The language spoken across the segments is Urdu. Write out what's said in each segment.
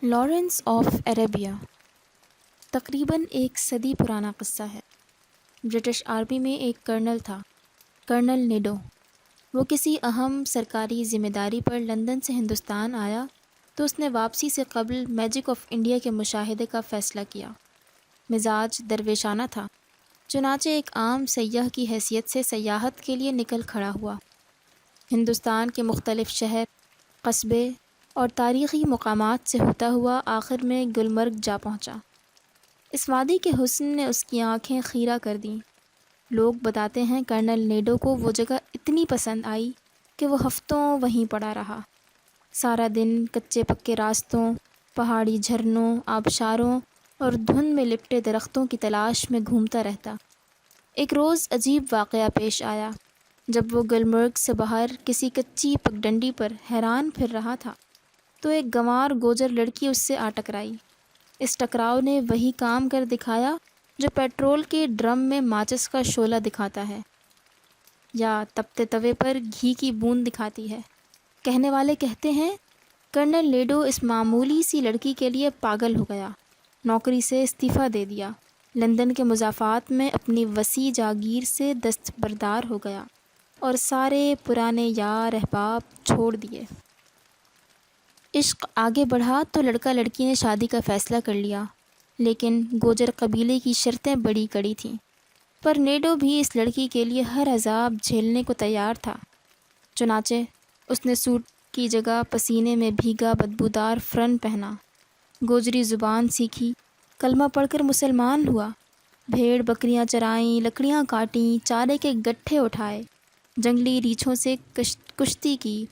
لارنس آف عربیہ تقریباً ایک صدی پرانا قصہ ہے۔ برٹش آرمی میں ایک کرنل تھا، کرنل نیڈو۔ وہ کسی اہم سرکاری ذمہ داری پر لندن سے ہندوستان آیا تو اس نے واپسی سے قبل میجک آف انڈیا کے مشاہدے کا فیصلہ کیا۔ مزاج درویشانہ تھا، چنانچہ ایک عام سیاح کی حیثیت سے سیاحت کے لیے نکل کھڑا ہوا۔ ہندوستان کے مختلف شہر، قصبے اور تاریخی مقامات سے ہوتا ہوا آخر میں گلمرگ جا پہنچا۔ اس وادی کے حسن نے اس کی آنکھیں خیرہ کر دیں۔ لوگ بتاتے ہیں کرنل نیڈو کو وہ جگہ اتنی پسند آئی کہ وہ ہفتوں وہیں پڑا رہا۔ سارا دن کچے پکے راستوں، پہاڑی جھرنوں، آبشاروں اور دھند میں لپٹے درختوں کی تلاش میں گھومتا رہتا۔ ایک روز عجیب واقعہ پیش آیا۔ جب وہ گلمرگ سے باہر کسی کچی پگڈنڈی پر حیران پھر رہا تھا تو ایک گنوار گوجر لڑکی اس سے آ ٹکرائی۔ اس ٹکراؤ نے وہی کام کر دکھایا جو پیٹرول کے ڈرم میں ماچس کا شعلہ دکھاتا ہے یا تپتے توے پر گھی کی بوند دکھاتی ہے۔ کہنے والے کہتے ہیں کرنل نیڈو اس معمولی سی لڑکی کے لیے پاگل ہو گیا، نوکری سے استعفیٰ دے دیا، لندن کے مضافات میں اپنی وسیع جاگیر سے دستبردار ہو گیا اور سارے پرانے یار احباب چھوڑ دیے۔ عشق آگے بڑھا تو لڑکا لڑکی نے شادی کا فیصلہ کر لیا، لیکن گوجر قبیلے کی شرطیں بڑی کڑی تھیں۔ پر نیڈو بھی اس لڑکی کے لیے ہر عذاب جھیلنے کو تیار تھا۔ چنانچہ اس نے سوٹ کی جگہ پسینے میں بھیگا بدبودار فرن پہنا، گوجری زبان سیکھی، کلمہ پڑھ کر مسلمان ہوا، بھیڑ بکریاں چرائیں، لکڑیاں کاٹیں، چارے کے گٹھے اٹھائے، جنگلی ریچھوں سے کشتی کی،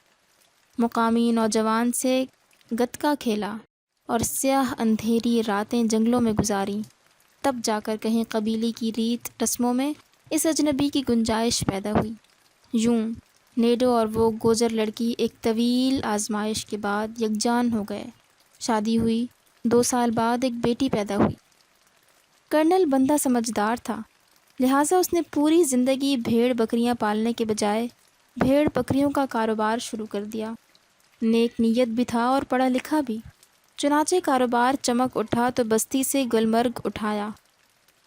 مقامی نوجوان سے گتکا کھیلا اور سیاہ اندھیری راتیں جنگلوں میں گزاریں۔ تب جا کر کہیں قبیلے کی ریت رسموں میں اس اجنبی کی گنجائش پیدا ہوئی۔ یوں نیڈو اور وہ گوجر لڑکی ایک طویل آزمائش کے بعد یکجان ہو گئے۔ شادی ہوئی، 2 سال بعد ایک بیٹی پیدا ہوئی۔ کرنل بندہ سمجھدار تھا، لہٰذا اس نے پوری زندگی بھیڑ بکریاں پالنے کے بجائے بھیڑ بکریوں کا کاروبار شروع کر دیا۔ نیک نیت بھی تھا اور پڑھا لکھا بھی۔ چنانچہ کاروبار چمک اٹھا تو بستی سے گلمرگ اٹھایا،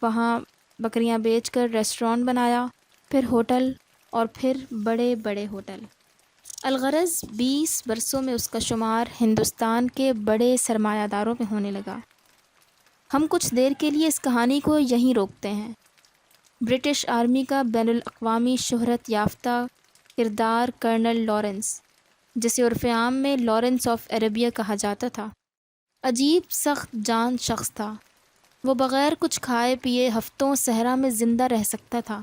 وہاں بکریاں بیچ کر ریسٹورانٹ بنایا، پھر ہوٹل اور پھر بڑے بڑے ہوٹل۔ الغرض 20 برسوں میں اس کا شمار ہندوستان کے بڑے سرمایہ داروں میں ہونے لگا۔ ہم کچھ دیر کے لیے اس کہانی کو یہیں روکتے ہیں۔ برٹش آرمی کا بین الاقوامی شہرت یافتہ کردار کرنل لارنس، جسے عرف عام میں لارنس آف عربیہ کہا جاتا تھا، عجیب سخت جان شخص تھا۔ وہ بغیر کچھ کھائے پیے ہفتوں صحرا میں زندہ رہ سکتا تھا۔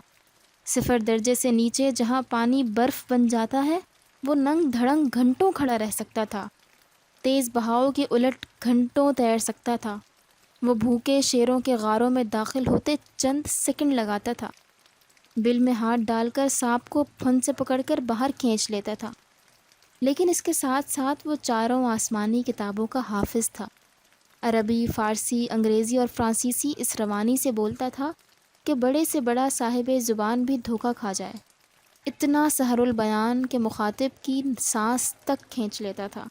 0 درجے سے نیچے جہاں پانی برف بن جاتا ہے وہ ننگ دھڑنگ گھنٹوں کھڑا رہ سکتا تھا۔ تیز بہاؤ کے الٹ گھنٹوں تیر سکتا تھا۔ وہ بھوکے شیروں کے غاروں میں داخل ہوتے چند سیکنڈ لگاتا تھا۔ بل میں ہاتھ ڈال کر سانپ کو پھن سے پکڑ کر باہر کھینچ لیتا تھا۔ لیکن اس کے ساتھ ساتھ وہ چاروں آسمانی کتابوں کا حافظ تھا۔ عربی، فارسی، انگریزی اور فرانسیسی اس روانی سے بولتا تھا کہ بڑے سے بڑا صاحب زبان بھی دھوکہ کھا جائے۔ اتنا سحر البیان کہ مخاطب کی سانس تک کھینچ لیتا تھا۔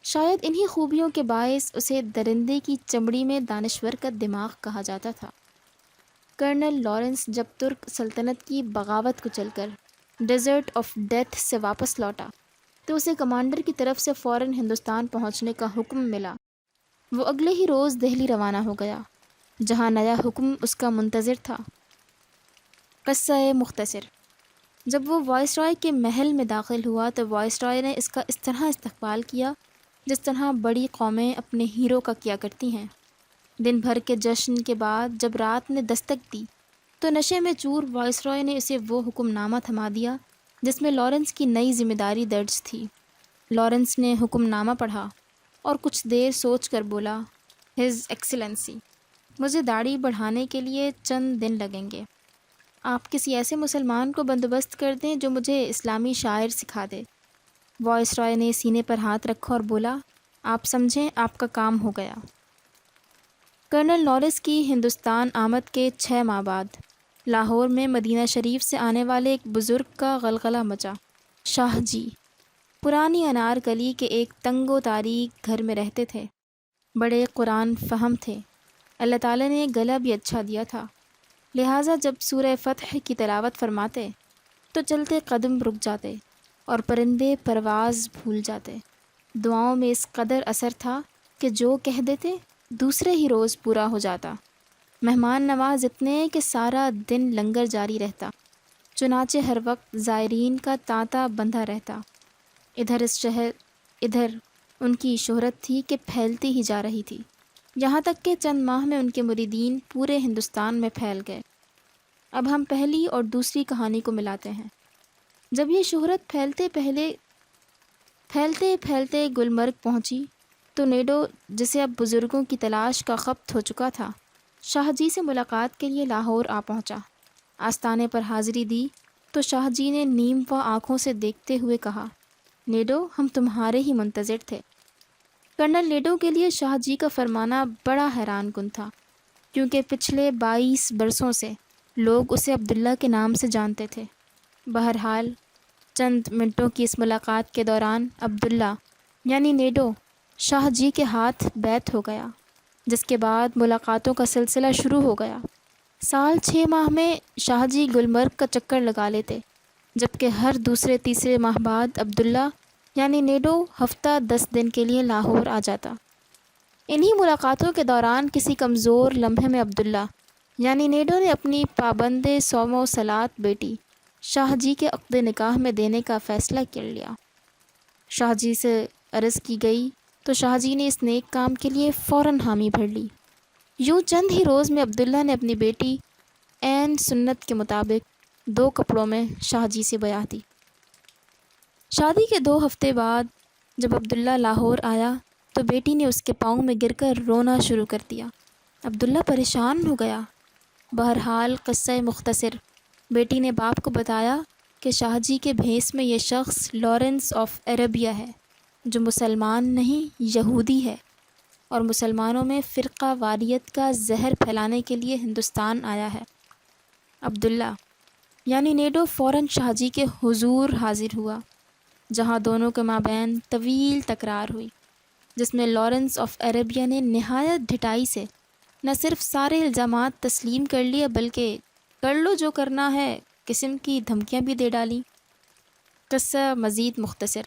شاید انہی خوبیوں کے باعث اسے درندے کی چمڑی میں دانشور کا دماغ کہا جاتا تھا۔ کرنل لارنس جب ترک سلطنت کی بغاوت کو چل کر ڈیزرٹ آف ڈیتھ سے واپس لوٹا تو اسے کمانڈر کی طرف سے فوراً ہندوستان پہنچنے کا حکم ملا۔ وہ اگلے ہی روز دہلی روانہ ہو گیا، جہاں نیا حکم اس کا منتظر تھا۔ قصہ مختصر: جب وہ وائس رائے کے محل میں داخل ہوا تو وائس رائے نے اس کا اس طرح استقبال کیا جس طرح بڑی قومیں اپنے ہیرو کا کیا کرتی ہیں۔ دن بھر کے جشن کے بعد جب رات نے دستک دی تو نشے میں چور وائس رائے نے اسے وہ حکم نامہ تھما دیا جس میں لارنس کی نئی ذمہ داری درج تھی۔ لارنس نے حکم نامہ پڑھا اور کچھ دیر سوچ کر بولا، ہز ایکسلنسی، مجھے داڑھی بڑھانے کے لیے چند دن لگیں گے۔ آپ کسی ایسے مسلمان کو بندوبست کر دیں جو مجھے اسلامی شاعر سکھا دے۔ وائس رائے نے سینے پر ہاتھ رکھا اور بولا، آپ سمجھیں آپ کا کام ہو گیا۔ کرنل لارنس کی ہندوستان آمد کے 6 ماہ بعد لاہور میں مدینہ شریف سے آنے والے ایک بزرگ کا غلغلہ مچا۔ شاہ جی پرانی انار گلی کے ایک تنگ و تاریک گھر میں رہتے تھے۔ بڑے قرآن فہم تھے، اللہ تعالیٰ نے گلا بھی اچھا دیا تھا، لہٰذا جب سورہ فتح کی تلاوت فرماتے تو چلتے قدم رک جاتے اور پرندے پرواز بھول جاتے۔ دعاؤں میں اس قدر اثر تھا کہ جو کہہ دیتے دوسرے ہی روز پورا ہو جاتا۔ مہمان نواز اتنے کہ سارا دن لنگر جاری رہتا، چنانچہ ہر وقت زائرین کا تانتا بندھا رہتا۔ ادھر ان کی شہرت تھی کہ پھیلتی ہی جا رہی تھی، یہاں تک کہ چند ماہ میں ان کے مریدین پورے ہندوستان میں پھیل گئے۔ اب ہم پہلی اور دوسری کہانی کو ملاتے ہیں۔ جب یہ شہرت پھیلتے پھیلتے گلمرگ پہنچی تو نیڈو، جسے اب بزرگوں کی تلاش کا خبت ہو چکا تھا، شاہ جی سے ملاقات کے لیے لاہور آ پہنچا۔ آستانے پر حاضری دی تو شاہ جی نے نیم و آنکھوں سے دیکھتے ہوئے کہا، نیڈو، ہم تمہارے ہی منتظر تھے۔ کرنل نیڈو کے لیے شاہ جی کا فرمانا بڑا حیران کن تھا، کیونکہ پچھلے 22 برسوں سے لوگ اسے عبداللہ کے نام سے جانتے تھے۔ بہرحال چند منٹوں کی اس ملاقات کے دوران عبداللہ یعنی نیڈو شاہ جی کے ہاتھ بیعت ہو گیا، جس کے بعد ملاقاتوں کا سلسلہ شروع ہو گیا۔ سال 6 ماہ میں شاہ جی گلمرگ کا چکر لگا لیتے، جبکہ ہر دوسرے تیسرے ماہ بعد عبداللہ یعنی نیڈو ہفتہ 10 دن کے لیے لاہور آ جاتا۔ انہی ملاقاتوں کے دوران کسی کمزور لمحے میں عبداللہ یعنی نیڈو نے اپنی پابند صوم و صلات بیٹی شاہ جی کے عقد نکاح میں دینے کا فیصلہ کر لیا۔ شاہ جی سے عرض کی گئی تو شاہ جی نے اس نیک کام کے لیے فوراً حامی بھر لی۔ یوں چند ہی روز میں عبداللہ نے اپنی بیٹی عین سنت کے مطابق 2 کپڑوں میں شاہ جی سے بیعت دی۔ شادی کے 2 ہفتے بعد جب عبداللہ لاہور آیا تو بیٹی نے اس کے پاؤں میں گر کر رونا شروع کر دیا۔ عبداللہ پریشان ہو گیا۔ بہرحال قصہ مختصر، بیٹی نے باپ کو بتایا کہ شاہ جی کے بھیس میں یہ شخص لارنس آف عربیہ ہے، جو مسلمان نہیں یہودی ہے، اور مسلمانوں میں فرقہ واریت کا زہر پھیلانے کے لیے ہندوستان آیا ہے۔ عبداللہ یعنی نیڈو فوراً شاہ جی کے حضور حاضر ہوا، جہاں دونوں کے مابین طویل تکرار ہوئی، جس میں لارنس آف عربیہ نے نہایت ڈھٹائی سے نہ صرف سارے الزامات تسلیم کر لیے بلکہ کر لو جو کرنا ہے قسم کی دھمکیاں بھی دے ڈالیں۔ قصہ مزید مختصر،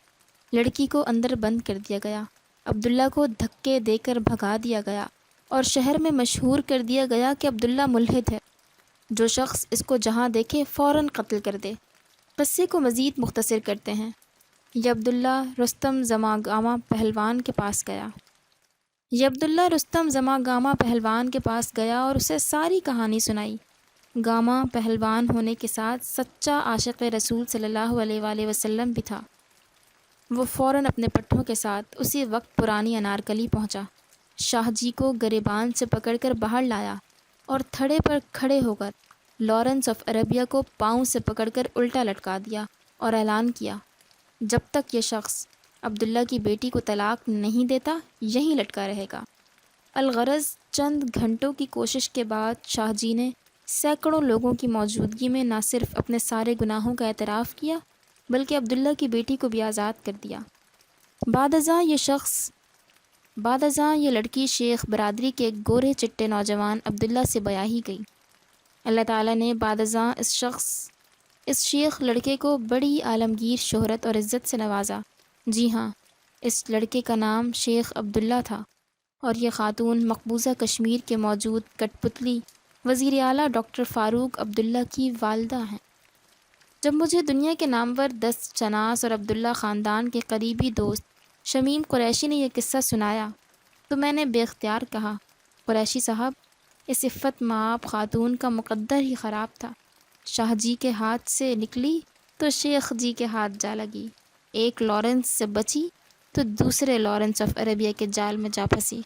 لڑکی کو اندر بند کر دیا گیا، عبداللہ کو دھکے دے کر بھگا دیا گیا اور شہر میں مشہور کر دیا گیا کہ عبداللہ ملحد ہے، جو شخص اس کو جہاں دیکھے فوراً قتل کر دے۔ قصے کو مزید مختصر کرتے ہیں۔ یہ عبداللہ رستم زماگامہ پہلوان کے پاس گیا اور اسے ساری کہانی سنائی۔ گامہ پہلوان ہونے کے ساتھ سچا عاشق رسول صلی اللہ علیہ وآلہ وسلم بھی تھا۔ وہ فوراً اپنے پٹھوں کے ساتھ اسی وقت پرانی انارکلی پہنچا، شاہ جی کو گریبان سے پکڑ کر باہر لایا اور تھڑے پر کھڑے ہو کر لارنس آف عربیہ کو پاؤں سے پکڑ کر الٹا لٹکا دیا اور اعلان کیا، جب تک یہ شخص عبداللہ کی بیٹی کو طلاق نہیں دیتا یہیں لٹکا رہے گا۔ الغرض چند گھنٹوں کی کوشش کے بعد شاہ جی نے سینکڑوں لوگوں کی موجودگی میں نہ صرف اپنے سارے گناہوں کا اعتراف کیا بلکہ عبداللہ کی بیٹی کو بھی آزاد کر دیا۔ بعد ازاں یہ لڑکی شیخ برادری کے ایک گورے چٹے نوجوان عبداللہ سے بیاہی گئی۔ اللہ تعالیٰ نے بعد ازاں اس شیخ لڑکے کو بڑی عالمگیر شہرت اور عزت سے نوازا۔ جی ہاں، اس لڑکے کا نام شیخ عبداللہ تھا، اور یہ خاتون مقبوضہ کشمیر کے موجود کٹ پتلی وزیر اعلیٰ ڈاکٹر فاروق عبداللہ کی والدہ ہیں۔ جب مجھے دنیا کے نامور 10 شناس اور عبداللہ خاندان کے قریبی دوست شمیم قریشی نے یہ قصہ سنایا تو میں نے بے اختیار کہا، قریشی صاحب، اس عفت مآب خاتون کا مقدر ہی خراب تھا۔ شاہ جی کے ہاتھ سے نکلی تو شیخ جی کے ہاتھ جا لگی، ایک لارنس سے بچی تو دوسرے لارنس آف عربیہ کے جال میں جا پھنسی۔